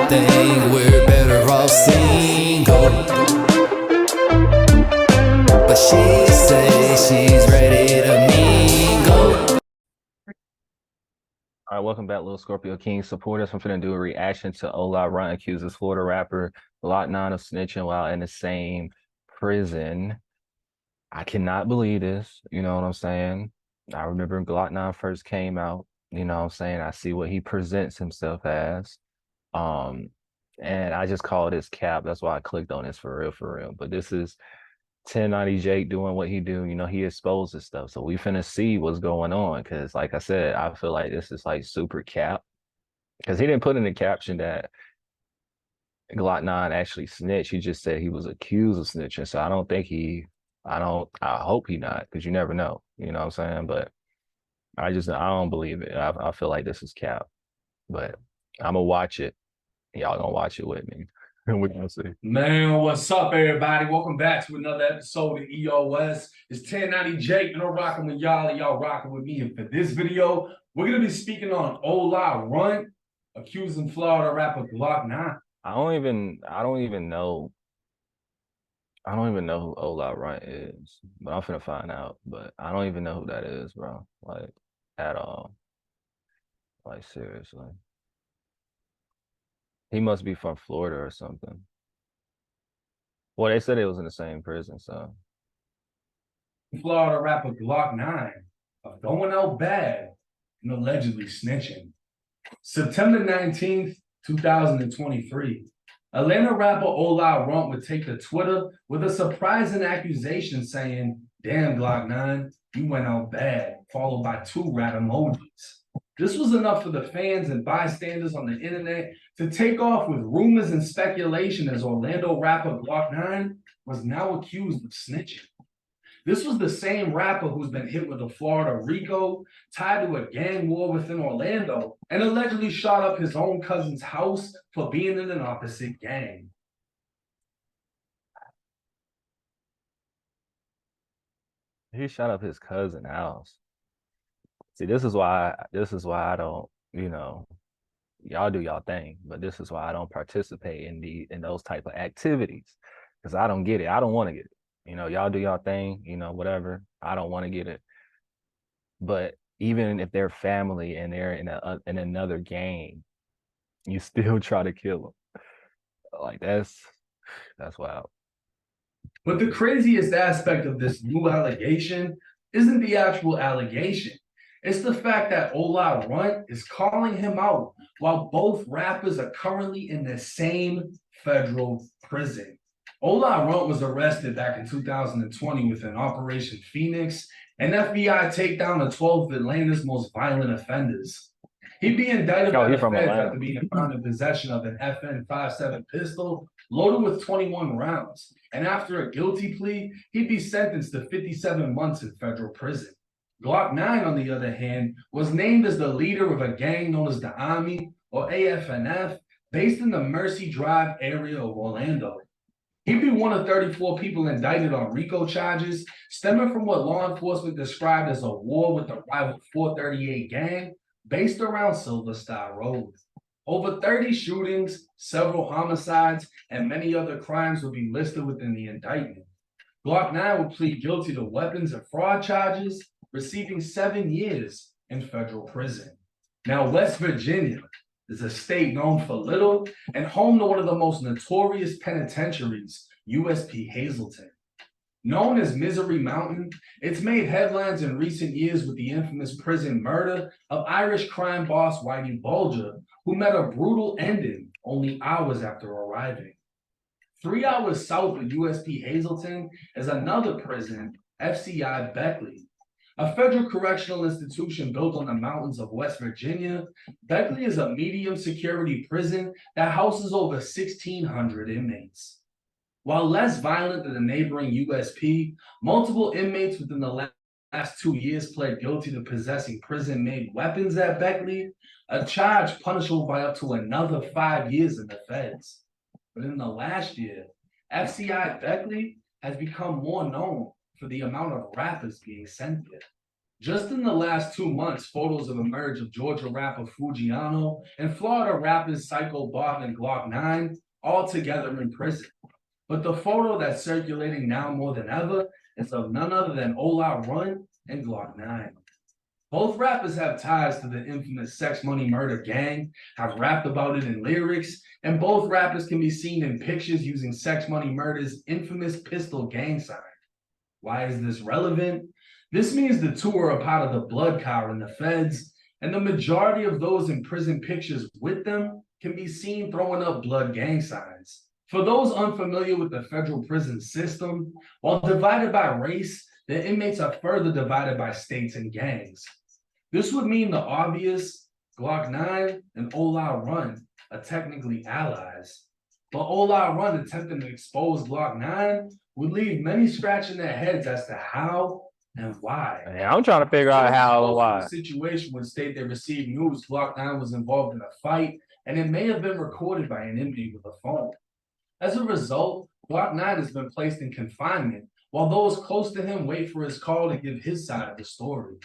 think we're better off single, but she says she's ready to mingle. All right, welcome back, LilScorpioKing supporters. I'm finna do a reaction to OLA RUNT accuses Florida rapper GLOKKNINE of snitching while in the same prison. I cannot believe this, you know what I'm saying? I remember GLOKKNINE first came out, you know what I'm saying? I see what he presents himself as. And I just call this cap. That's why I clicked on this for real. But this is 1090 Jake doing what he do. You know, he exposes stuff. So we finna see what's going on. Cause like I said, I feel like this is like super cap. Cause he didn't put in the caption that GLOKKNINE actually snitched. He just said he was accused of snitching. So I don't think I hope he not, because you never know. You know what I'm saying? But I don't believe it. I feel like this is cap. But I'm gonna watch it. Y'all gonna watch it with me. And we're gonna see. Man, what's up, everybody? Welcome back to another episode of EOS. It's 1090 Jake, and I'm rocking with y'all, and y'all rocking with me. And for this video, we're gonna be speaking on OLA RUNT, accusing Florida rapper GLOKKNINE. I don't even know who OLA RUNT is, but I'm finna find out. But I don't even know who that is, bro. Like, at all. Like, seriously. He must be from Florida or something. Well, they said it was in the same prison, so. Florida rapper GLOKKNINE of going out bad and allegedly snitching. September 19th, 2023. Atlanta rapper OLA RUNT would take to Twitter with a surprising accusation saying, "Damn, GLOKKNINE, you went out bad," followed by 2 rat emojis. This was enough for the fans and bystanders on the internet to take off with rumors and speculation as Orlando rapper GLOKKNINE was now accused of snitching. This was the same rapper who's been hit with a Florida RICO, tied to a gang war within Orlando, and allegedly shot up his own cousin's house for being in an opposite gang. He shot up his cousin's house. See, this is why I don't, you know, y'all do y'all thing, but this is why I don't participate in those type of activities, because I don't get it. I don't want to get it. You know, y'all do y'all thing, you know, whatever. I don't want to get it. But even if they're family and they're in another gang, you still try to kill them. Like that's wild. But the craziest aspect of this new allegation isn't the actual allegation. It's the fact that OLA RUNT is calling him out while both rappers are currently in the same federal prison. OLA RUNT was arrested back in 2020 within Operation Phoenix, an FBI takedown of 12 of Atlanta's most violent offenders. He'd be indicted by the feds after being found in possession of an FN-57 pistol loaded with 21 rounds. And after a guilty plea, he'd be sentenced to 57 months in federal prison. GLOKKNINE, on the other hand, was named as the leader of a gang known as the Army, or AFNF, based in the Mercy Drive area of Orlando. He'd be one of 34 people indicted on RICO charges, stemming from what law enforcement described as a war with the rival 438 gang, based around Silver Star Road. Over 30 shootings, several homicides, and many other crimes would be listed within the indictment. GLOKKNINE would plead guilty to weapons and fraud charges, receiving 7 years in federal prison. Now, West Virginia is a state known for little and home to one of the most notorious penitentiaries, USP Hazleton. Known as Misery Mountain, it's made headlines in recent years with the infamous prison murder of Irish crime boss Whitey Bulger, who met a brutal ending only hours after arriving. 3 hours south of USP Hazleton is another prison, FCI Beckley. A federal correctional institution built on the mountains of West Virginia, Beckley is a medium security prison that houses over 1,600 inmates. While less violent than the neighboring USP, multiple inmates within the last 2 years pled guilty to possessing prison-made weapons at Beckley, a charge punishable by up to another 5 years in the feds. But in the last year, FCI Beckley has become more known for the amount of rappers being sent there. Just in the last 2 months, photos have emerged of Georgia rapper Fujiano and Florida rappers Psycho Bob and GLOKKNINE all together in prison. But the photo that's circulating now more than ever is of none other than OLA RUNT and GLOKKNINE. Both rappers have ties to the infamous Sex Money Murder gang, have rapped about it in lyrics, and both rappers can be seen in pictures using Sex Money Murder's infamous pistol gang sign. Why is this relevant? This means the two are a part of the blood car in the feds, and the majority of those in prison pictures with them can be seen throwing up blood gang signs. For those unfamiliar with the federal prison system, while divided by race, the inmates are further divided by states and gangs. This would mean the obvious: GLOKKNINE and OLA RUNT are technically allies. But OLA RUNT attempting to expose GLOKKNINE would leave many scratching their heads as to how and why. Yeah, I'm trying to figure out how and why. The situation would state they received news GLOKKNINE was involved in a fight, and it may have been recorded by an inmate with a phone. As a result, GLOKKNINE has been placed in confinement, while those close to him wait for his call to give his side of the story.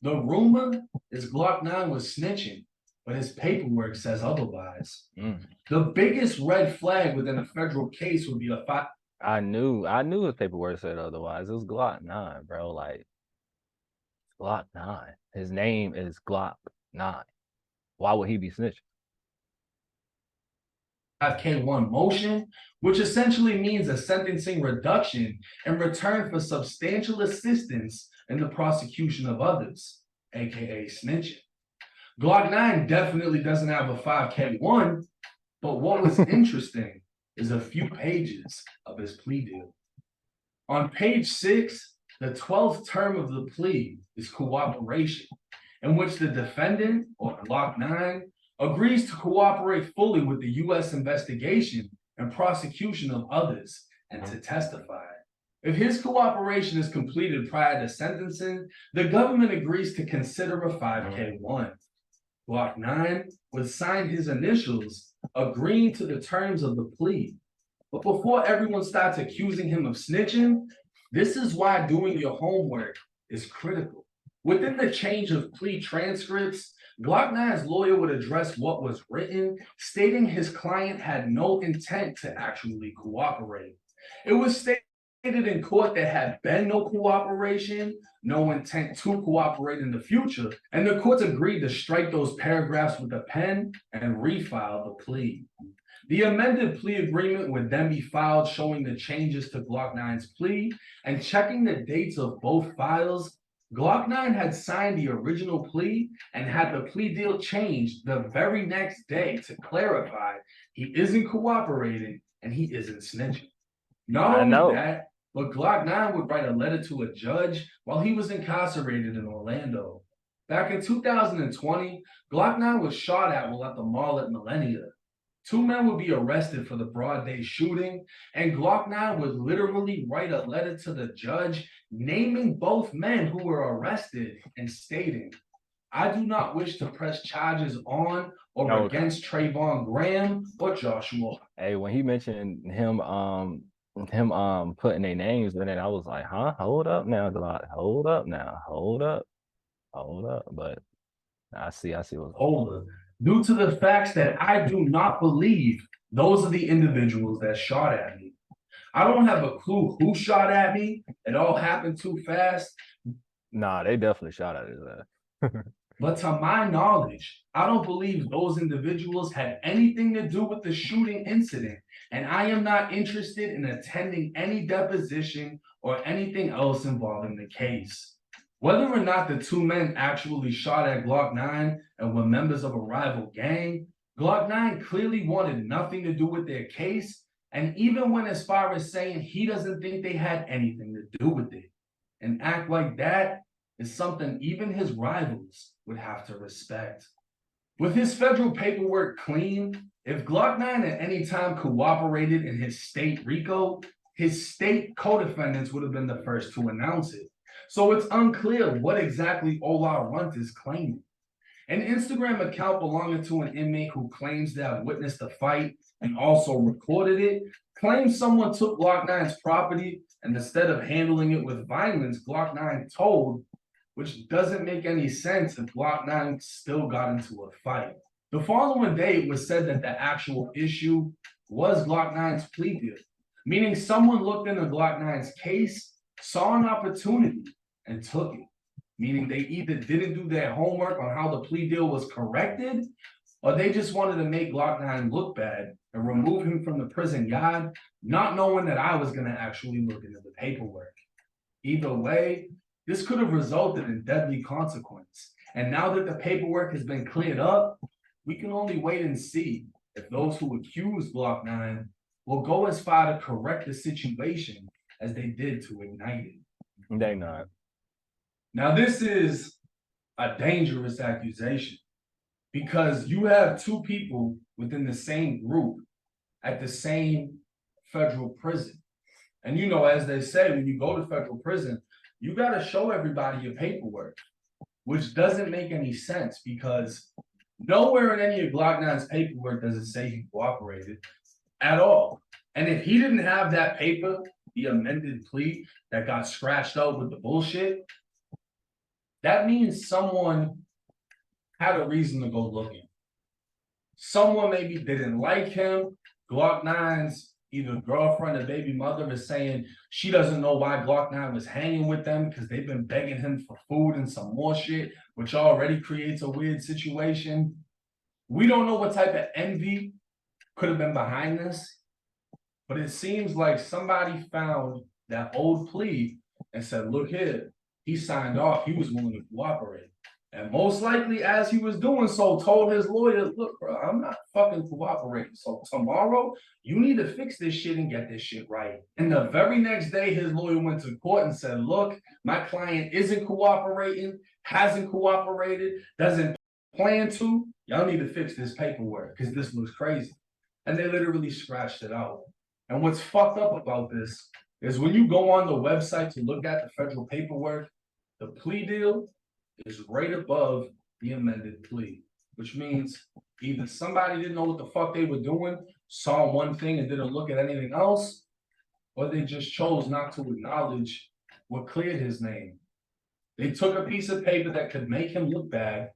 The rumor is GLOKKNINE was snitching, but his paperwork says otherwise. The biggest red flag within a federal case would be a fight. I knew his paperwork said otherwise. It was GLOKKNINE, bro. Like, GLOKKNINE. His name is GLOKKNINE. Why would he be snitching? 5K1 motion, which essentially means a sentencing reduction in return for substantial assistance in the prosecution of others, aka snitching. GLOKKNINE definitely doesn't have a 5K1, but what was interesting is a few pages of his plea deal. On page 6, the 12th term of the plea is cooperation, in which the defendant, or GLOKKNINE, agrees to cooperate fully with the U.S. investigation and prosecution of others and to testify. If his cooperation is completed prior to sentencing, the government agrees to consider a 5K1. GLOKKNINE would sign his initials, agreeing to the terms of the plea. But before everyone starts accusing him of snitching, this is why doing your homework is critical. Within the change of plea transcripts, GLOKKNINE's lawyer would address what was written, stating his client had no intent to actually cooperate. It was stated in court there had been no cooperation, no intent to cooperate in the future, and the courts agreed to strike those paragraphs with a pen and refile the plea. The amended plea agreement would then be filed showing the changes to GLOKKNINE's plea, and checking the dates of both files, GLOKKNINE had signed the original plea and had the plea deal changed the very next day to clarify he isn't cooperating and he isn't snitching. Not only that, but GLOKKNINE would write a letter to a judge while he was incarcerated in Orlando. Back in 2020, GLOKKNINE was shot at while at the mall at Millennia. 2 men would be arrested for the broad day shooting, and GLOKKNINE would literally write a letter to the judge naming both men who were arrested and stating, "I do not wish to press charges on or against Trayvon Graham or Joshua." Hey, when he mentioned him putting their names in it, I was like, huh? Hold up now, Glock. Hold up now. Hold up. But I see what's over. Due to the facts that I do not believe those are the individuals that shot at me. I don't have a clue who shot at me. It all happened too fast. Nah, they definitely shot at his ass. But to my knowledge, I don't believe those individuals had anything to do with the shooting incident, and I am not interested in attending any deposition or anything else involving the case. Whether or not the 2 men actually shot at GLOKKNINE and were members of a rival gang, GLOKKNINE clearly wanted nothing to do with their case, and even went as far as saying he doesn't think they had anything to do with it. An act like that is something even his rivals would have to respect. With his federal paperwork clean, if GLOKKNINE at any time cooperated in his state RICO, his state co-defendants would have been the first to announce it. So it's unclear what exactly OLA RUNT is claiming. An Instagram account belonging to an inmate who claims to have witnessed the fight and also recorded it, claims someone took GLOKKNINE's property, and instead of handling it with violence, GLOKKNINE told which doesn't make any sense if GLOKKNINE still got into a fight. The following day, it was said that the actual issue was GLOKKNINE's plea deal, meaning someone looked into GLOKKNINE's case, saw an opportunity, and took it. Meaning they either didn't do their homework on how the plea deal was corrected, or they just wanted to make GLOKKNINE look bad and remove him from the prison yard, not knowing that I was going to actually look into the paperwork. Either way, this could have resulted in deadly consequence. And now that the paperwork has been cleared up, we can only wait and see if those who accuse GLOKKNINE will go as far to correct the situation as they did to ignite it. They not. Now, this is a dangerous accusation because you have two people within the same group at the same federal prison. And you know, as they say, when you go to federal prison, you got to show everybody your paperwork, which doesn't make any sense because nowhere in any of GLOKKNINE's paperwork does it say he cooperated at all. And if he didn't have that paper, the amended plea that got scratched out with the bullshit, that means someone had a reason to go looking. Someone maybe didn't like him. GLOKKNINE's either girlfriend or baby mother is saying she doesn't know why GLOKKNINE was hanging with them because they've been begging him for food and some more shit, which already creates a weird situation. We don't know what type of envy could have been behind this, but it seems like somebody found that old plea and said, look here, he signed off, he was willing to cooperate. And most likely, as he was doing so, told his lawyer, look, bro, I'm not fucking cooperating. So tomorrow, you need to fix this shit and get this shit right. And the very next day, his lawyer went to court and said, look, my client isn't cooperating, hasn't cooperated, doesn't plan to. Y'all need to fix this paperwork because this looks crazy. And they literally scratched it out. And what's fucked up about this is when you go on the website to look at the federal paperwork, the plea deal is right above the amended plea, which means either somebody didn't know what the fuck they were doing, saw one thing and didn't look at anything else, or they just chose not to acknowledge what cleared his name. They took a piece of paper that could make him look bad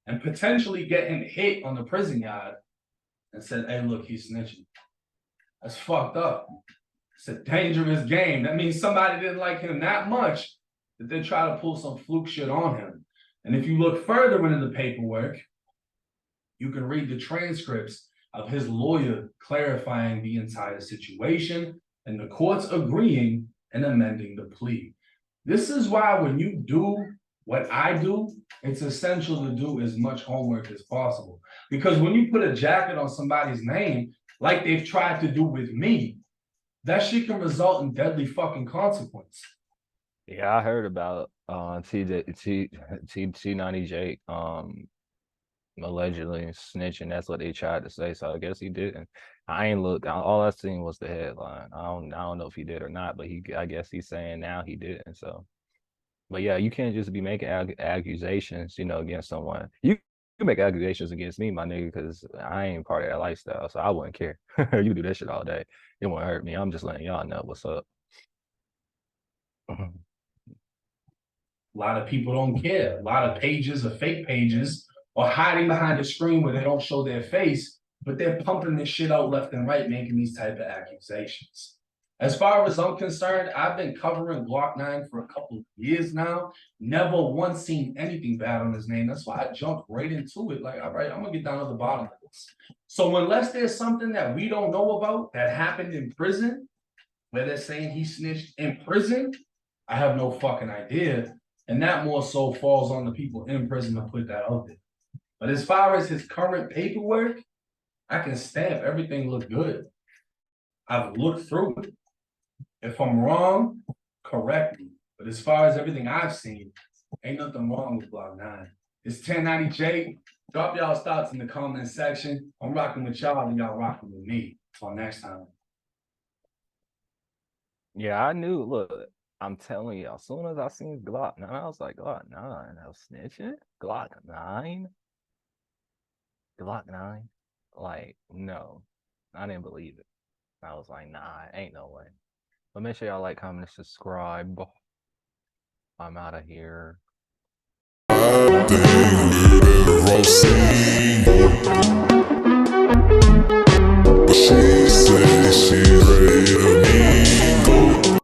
and potentially get him hit on the prison yard and said, hey, look, he's snitching. That's fucked up. It's a dangerous game. That means somebody didn't like him that much that they try to pull some fluke shit on him. And if you look further into the paperwork, you can read the transcripts of his lawyer clarifying the entire situation and the courts agreeing and amending the plea. This is why when you do what I do, it's essential to do as much homework as possible. Because when you put a jacket on somebody's name, like they've tried to do with me, that shit can result in deadly fucking consequence. Yeah, I heard about T90J allegedly snitching. That's what they tried to say. So I guess he didn't. I ain't looked. All I seen was the headline. I don't know if he did or not, but I guess he's saying now he didn't. So, but yeah, you can't just be making accusations, you know, against someone. You can make accusations against me, my nigga, because I ain't part of that lifestyle, so I wouldn't care. You do that shit all day. It won't hurt me. I'm just letting y'all know what's up. A lot of people don't care. A lot of pages or fake pages are hiding behind a screen where they don't show their face, but they're pumping this shit out left and right, making these type of accusations. As far as I'm concerned, I've been covering GLOKKNINE for a couple of years now. Never once seen anything bad on his name. That's why I jumped right into it. Like, all right, I'm gonna get down to the bottom of this. So unless there's something that we don't know about that happened in prison, where they're saying he snitched in prison, I have no fucking idea. And that more so falls on the people in prison to put that out there. But as far as his current paperwork, I can stamp everything looked good. I've looked through it. If I'm wrong, correct me. But as far as everything I've seen, ain't nothing wrong with GLOKKNINE. It's 1090J. Drop y'all's thoughts in the comment section. I'm rocking with y'all and y'all rocking with me. Until next time. Yeah, I knew. Look, I'm telling you, as soon as I seen GLOKKNINE, I was like, GLOKKNINE, I was snitching? GLOKKNINE? GLOKKNINE? Like, no, I didn't believe it. I was like, nah, ain't no way. But make sure y'all like, comment, and subscribe. I'm out of here. better off single.